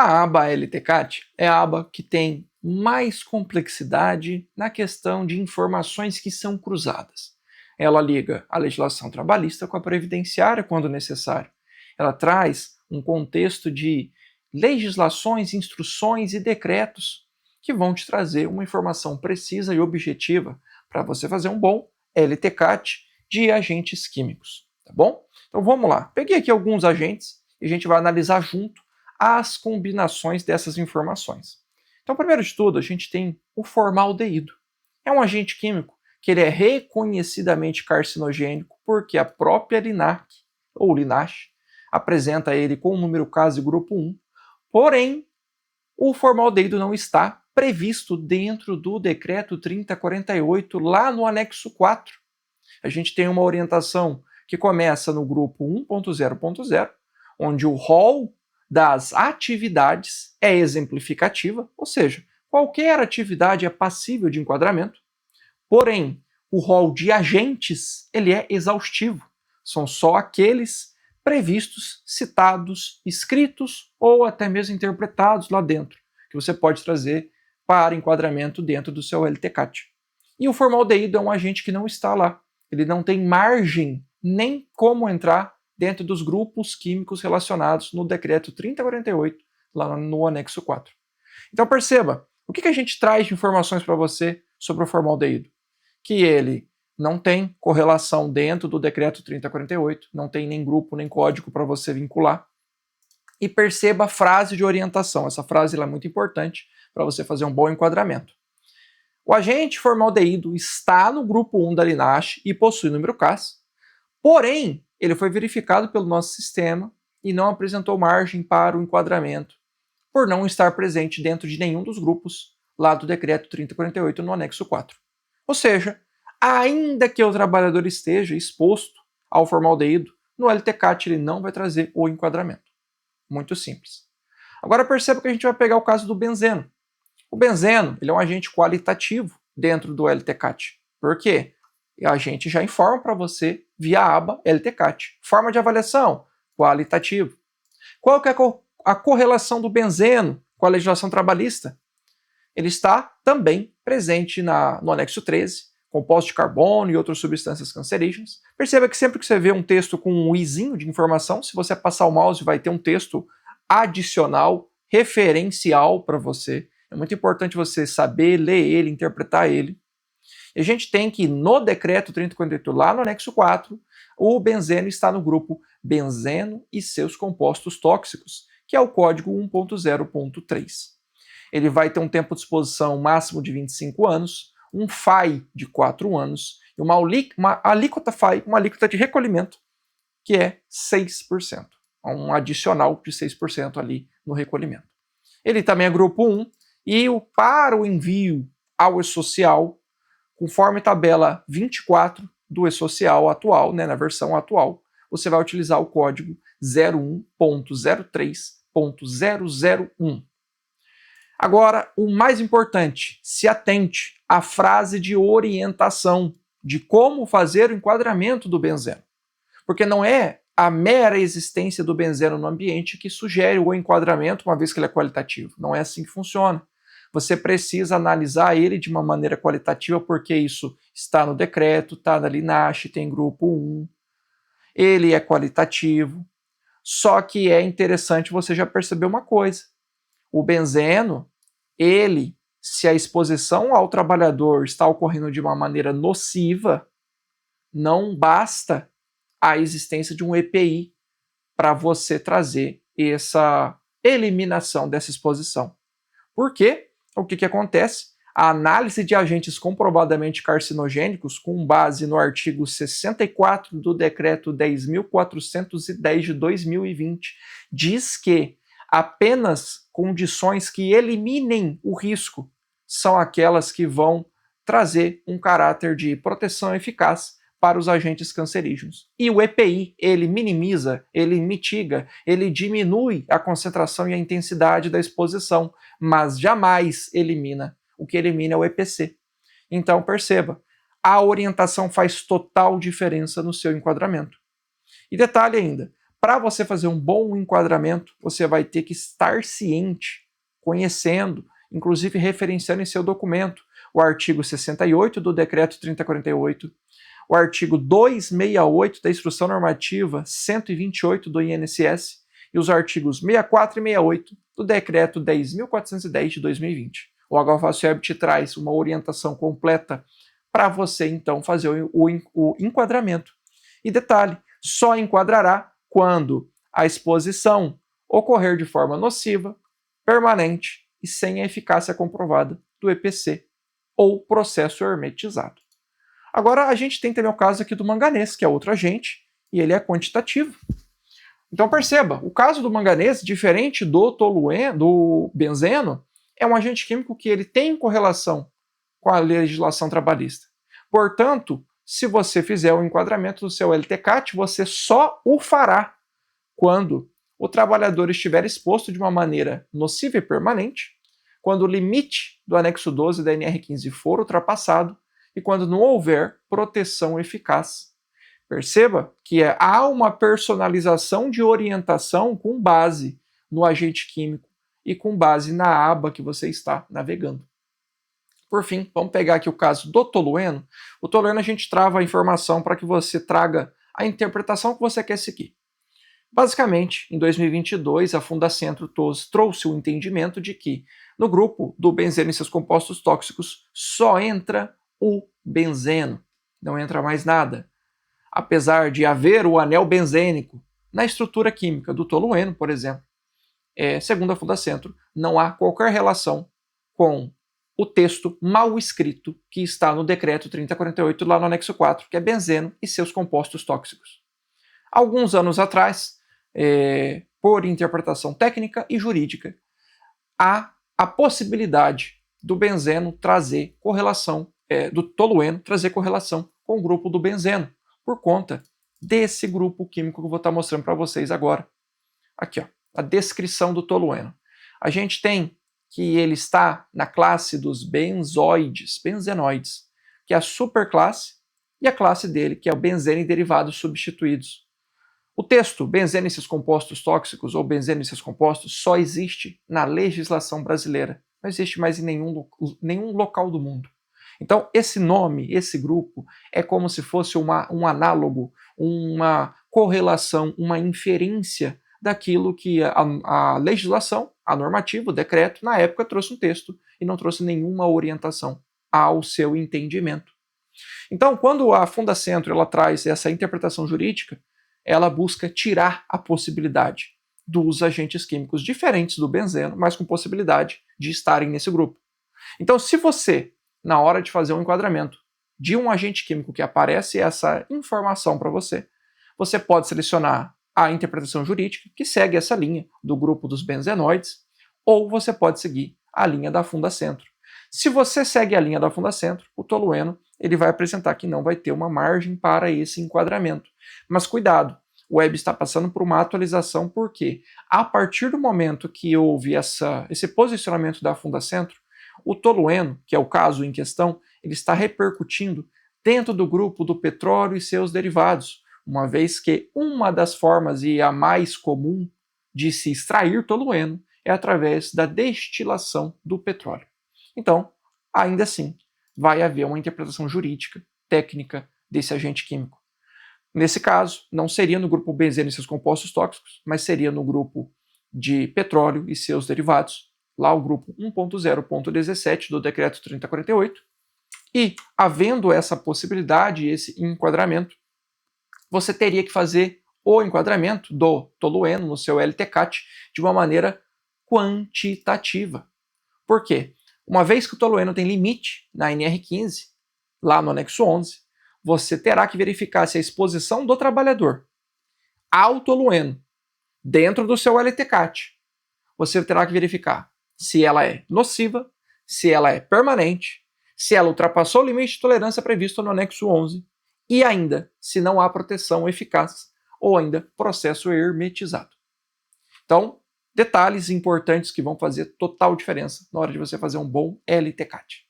A aba LTCAT é a aba que tem mais complexidade na questão de informações que são cruzadas. Ela liga a legislação trabalhista com a previdenciária quando necessário. Ela traz um contexto de legislações, instruções e decretos que vão te trazer uma informação precisa e objetiva para você fazer um bom LTCAT de agentes químicos, tá bom? Então vamos lá. Peguei aqui alguns agentes e a gente vai analisar junto as combinações dessas informações. Então, primeiro de tudo, a gente tem o formaldeído. É um agente químico que ele é reconhecidamente carcinogênico porque a própria LINAC, ou LINASH, apresenta ele com o número caso grupo 1, porém, o formaldeído não está previsto dentro do decreto 3048, lá no anexo 4. A gente tem uma orientação que começa no grupo 1.0.0, onde o rol das atividades é exemplificativa, ou seja, qualquer atividade é passível de enquadramento, porém, o rol de agentes ele é exaustivo, são só aqueles previstos, citados, escritos ou até mesmo interpretados lá dentro, que você pode trazer para enquadramento dentro do seu LTCAT. E o formaldeído é um agente que não está lá, ele não tem margem nem como entrar dentro dos grupos químicos relacionados no decreto 3048, lá no anexo 4. Então perceba, o que a gente traz de informações para você sobre o formaldeído? Que ele não tem correlação dentro do decreto 3048, não tem nem grupo nem código para você vincular. E perceba a frase de orientação, essa frase ela é muito importante para você fazer um bom enquadramento. O agente formaldeído está no grupo 1 da LINASH e possui número CAS, porém, ele foi verificado pelo nosso sistema e não apresentou margem para o enquadramento, por não estar presente dentro de nenhum dos grupos lá do decreto 3048 no anexo 4. Ou seja, ainda que o trabalhador esteja exposto ao formaldeído, no LTCAT ele não vai trazer o enquadramento. Muito simples. Agora perceba que a gente vai pegar o caso do benzeno. O benzeno ele é um agente qualitativo dentro do LTCAT. Por quê? A gente já informa para você via a aba LTCAT. Forma de avaliação, qualitativo. Qual que é a correlação do benzeno com a legislação trabalhista? Ele está também presente no anexo 13, composto de carbono e outras substâncias cancerígenas. Perceba que sempre que você vê um texto com um izinho de informação, se você passar o mouse vai ter um texto adicional, referencial para você. É muito importante você saber ler ele, interpretar ele. E a gente tem que, no decreto 3048, lá no anexo 4, o benzeno está no grupo benzeno e seus compostos tóxicos, que é o código 1.0.3. Ele vai ter um tempo de exposição máximo de 25 anos, um FAI de 4 anos e uma alíquota FAI, uma alíquota de recolhimento, que é 6%. Um adicional de 6% ali no recolhimento. Ele também é grupo 1 e para o envio ao e-social, conforme tabela 24 do e-social atual, na versão atual, você vai utilizar o código 01.03.001. Agora, o mais importante, se atente à frase de orientação de como fazer o enquadramento do benzeno. Porque não é a mera existência do benzeno no ambiente que sugere o enquadramento, uma vez que ele é qualitativo. Não é assim que funciona. Você precisa analisar ele de uma maneira qualitativa, porque isso está no decreto, está na LINASH, tem grupo 1, ele é qualitativo. Só que é interessante você já perceber uma coisa. O benzeno, ele, se a exposição ao trabalhador está ocorrendo de uma maneira nociva, não basta a existência de um EPI para você trazer essa eliminação dessa exposição. Por quê? O que acontece? A análise de agentes comprovadamente carcinogênicos, com base no artigo 64 do decreto 10.410 de 2020, diz que apenas condições que eliminem o risco são aquelas que vão trazer um caráter de proteção eficaz para os agentes cancerígenos. E o EPI, ele minimiza, ele mitiga, ele diminui a concentração e a intensidade da exposição, mas jamais elimina. O que elimina é o EPC. Então, perceba, a orientação faz total diferença no seu enquadramento. E detalhe ainda, Para você fazer um bom enquadramento, você vai ter que estar ciente, conhecendo, inclusive referenciando em seu documento o artigo 68 do Decreto 3048, o artigo 268 da Instrução Normativa 128 do INSS e os artigos 64 e 68 do Decreto 10.410 de 2020. O HFACIWeb te traz uma orientação completa para você, então, fazer o enquadramento. E detalhe, só enquadrará quando a exposição ocorrer de forma nociva, permanente e sem a eficácia comprovada do EPC ou processo hermetizado. Agora, a gente tem também o caso aqui do manganês, que é outro agente, e ele é quantitativo. Então perceba, o caso do manganês, diferente do benzeno, é um agente químico que ele tem correlação com a legislação trabalhista. Portanto, se você fizer o enquadramento do seu LTCAT, você só o fará quando o trabalhador estiver exposto de uma maneira nociva e permanente, quando o limite do anexo 12 da NR15 for ultrapassado e quando não houver proteção eficaz. Perceba que há uma personalização de orientação com base no agente químico e com base na aba que você está navegando. Por fim, vamos pegar aqui o caso do tolueno. O tolueno a gente trava a informação para que você traga a interpretação que você quer seguir. Basicamente, em 2022, a Fundacentro trouxe o entendimento de que no grupo do benzeno e seus compostos tóxicos só entra o benzeno, não entra mais nada. Apesar de haver o anel benzênico na estrutura química do tolueno, por exemplo, segundo a Fundacentro, não há qualquer relação com o texto mal escrito que está no decreto 3048, lá no anexo 4, que é benzeno e seus compostos tóxicos. Alguns anos atrás, por interpretação técnica e jurídica, há a possibilidade do benzeno trazer correlação, do tolueno trazer correlação com o grupo do benzeno, por conta desse grupo químico que eu vou estar mostrando para vocês agora. Aqui, ó, a descrição do tolueno. A gente tem que ele está na classe dos benzenoides, que é a superclasse, e a classe dele, que é o benzeno e derivados substituídos. O texto benzeno e seus compostos tóxicos ou benzeno e seus compostos só existe na legislação brasileira. Não existe mais em nenhum local do mundo. Então, esse nome, esse grupo, é como se fosse um análogo, uma correlação, uma inferência daquilo que a legislação, a normativa, o decreto, na época trouxe um texto e não trouxe nenhuma orientação ao seu entendimento. Então, quando a Fundacentro ela traz essa interpretação jurídica, ela busca tirar a possibilidade dos agentes químicos diferentes do benzeno, mas com possibilidade de estarem nesse grupo. Então, se você, na hora de fazer um enquadramento de um agente químico que aparece essa informação para você, você pode selecionar a interpretação jurídica, que segue essa linha do grupo dos benzenoides, ou você pode seguir a linha da Fundacentro. Se você segue a linha da Fundacentro, o tolueno ele vai apresentar que não vai ter uma margem para esse enquadramento. Mas cuidado, o web está passando por uma atualização porque, a partir do momento que houve esse posicionamento da Fundacentro, o tolueno, que é o caso em questão, ele está repercutindo dentro do grupo do petróleo e seus derivados, uma vez que uma das formas e a mais comum de se extrair tolueno é através da destilação do petróleo. Então, ainda assim, vai haver uma interpretação jurídica, técnica desse agente químico. Nesse caso, não seria no grupo benzeno e seus compostos tóxicos, mas seria no grupo de petróleo e seus derivados, lá o grupo 1.0.17 do decreto 3048, e havendo essa possibilidade, esse enquadramento, você teria que fazer o enquadramento do tolueno no seu LTCAT de uma maneira quantitativa. Por quê? Uma vez que o tolueno tem limite na NR15, lá no anexo 11, você terá que verificar se a exposição do trabalhador ao tolueno dentro do seu LTCAT, você terá que verificar se ela é nociva, se ela é permanente, se ela ultrapassou o limite de tolerância previsto no anexo 11 e ainda se não há proteção eficaz ou ainda processo hermetizado. Então, detalhes importantes que vão fazer total diferença na hora de você fazer um bom LTCAT.